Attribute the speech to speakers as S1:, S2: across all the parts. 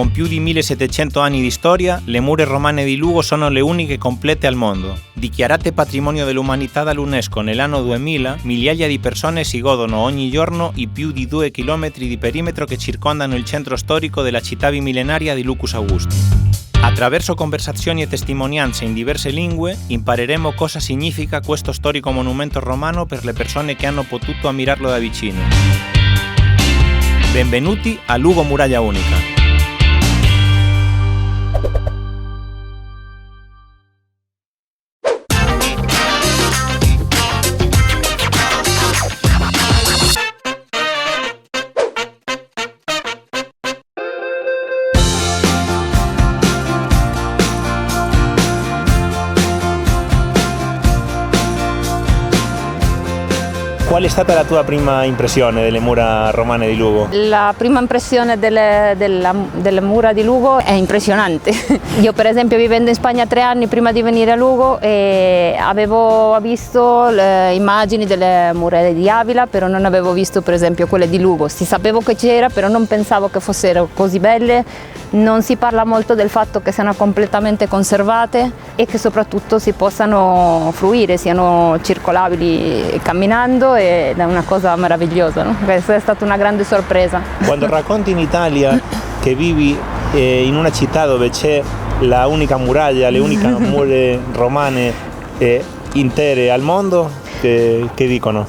S1: Con più di 1700 anni di storia, le mura romane di Lugo sono le uniche complete al mondo. Dichiarate patrimonio dell'umanità dall'UNESCO nell'anno 2000, migliaia di persone si godono ogni giorno i più di 2 chilometri di perimetro che circondano il centro storico della città bimillenaria di Lucus Augusti. Attraverso conversazioni e testimonianze in diverse lingue, impareremo cosa significa questo storico monumento romano per le persone che hanno potuto ammirarlo da vicino. Benvenuti a Lugo Muraglia Unica. Qual è stata la tua prima impressione delle mura romane di Lugo?
S2: La prima impressione delle mura di Lugo è impressionante. Io per esempio vivendo in Spagna 3 anni prima di venire a Lugo avevo visto le immagini delle mura di Avila, però non avevo visto per esempio quelle di Lugo. Sapevo che c'era, però non pensavo che fossero così belle. Non si parla molto del fatto che siano completamente conservate e che soprattutto si possano fruire, siano circolabili camminando, ed è una cosa meravigliosa, no? Questa è stata una grande sorpresa.
S1: Quando racconti in Italia che vivi in una città dove c'è la unica muraglia, le uniche mura romane intere al mondo, che dicono?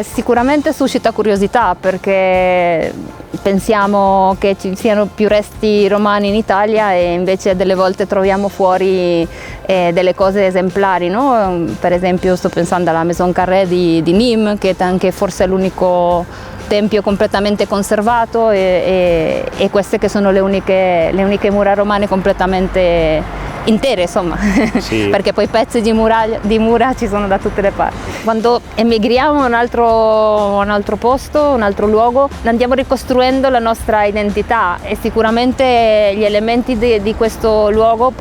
S2: Sicuramente suscita curiosità, perché pensiamo che ci siano più resti romani in Italia e invece delle volte troviamo fuori delle cose esemplari, no? Per esempio sto pensando alla Maison Carré di Nîmes, che è anche forse l'unico tempio completamente conservato, e queste che sono le uniche mura romane completamente intere, insomma,
S1: sì.
S2: Perché poi pezzi di mura ci sono da tutte le parti. Quando emigriamo a un altro posto, un altro luogo, andiamo ricostruendo la nostra identità, e sicuramente gli elementi di questo luogo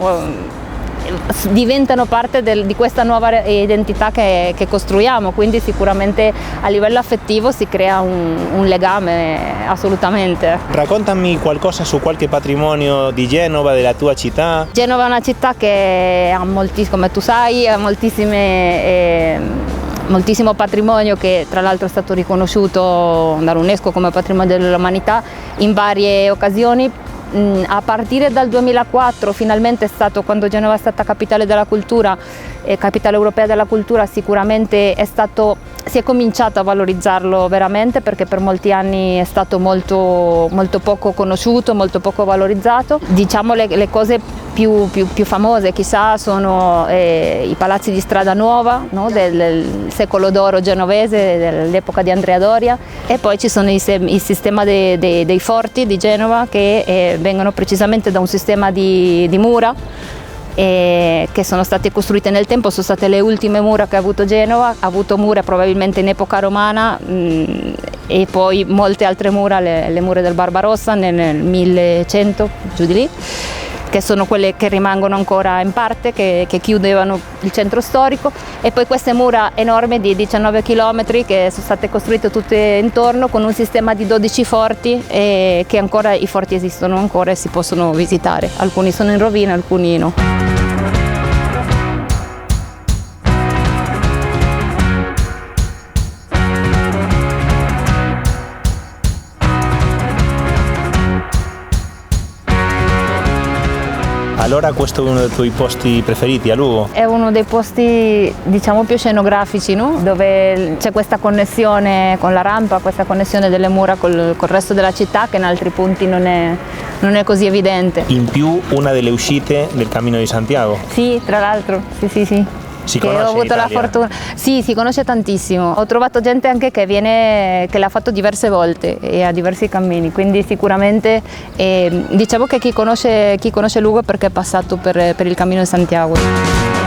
S2: diventano parte di questa nuova identità che costruiamo, quindi sicuramente a livello affettivo si crea un legame, assolutamente. Raccontami
S1: qualcosa su qualche patrimonio di Genova, della tua città.
S2: Genova è una città che ha come tu sai, ha moltissimo patrimonio, che tra l'altro è stato riconosciuto dall'UNESCO come patrimonio dell'umanità in varie occasioni. A partire dal 2004 finalmente è stato, quando Genova è stata capitale della cultura, capitale europea della cultura, sicuramente si è cominciato a valorizzarlo veramente, perché per molti anni è stato molto, molto poco conosciuto, molto poco valorizzato. Diciamo le cose più famose chissà sono i palazzi di Strada Nuova, no? del secolo d'oro genovese, dell'epoca di Andrea Doria, e poi ci sono il sistema dei forti di Genova, che vengono precisamente da un sistema di mura che sono state costruite nel tempo. Sono state le ultime mura che ha avuto Genova, ha avuto mura probabilmente in epoca romana, e poi molte altre mura, le mura del Barbarossa nel 1100, giù di lì, che sono quelle che rimangono ancora in parte, che chiudevano il centro storico, e poi queste mura enormi di 19 km che sono state costruite tutte intorno con un sistema di 12 forti, e che ancora i forti esistono ancora e si possono visitare. Alcuni sono in rovina, alcuni no.
S1: Allora questo è uno dei tuoi posti preferiti a Lugo?
S2: È uno dei posti, diciamo, più scenografici, no? Dove c'è questa connessione con la rampa, questa connessione delle mura col resto della città, che in altri punti non è così evidente.
S1: In più una delle uscite del Cammino di Santiago.
S2: Sì, tra l'altro, sì.
S1: Si conosce
S2: ho avuto la fortuna. Sì, si conosce tantissimo. Ho trovato gente anche che l'ha fatto diverse volte e a diversi cammini, quindi sicuramente diciamo che chi conosce Lugo perché è passato per il Cammino di Santiago.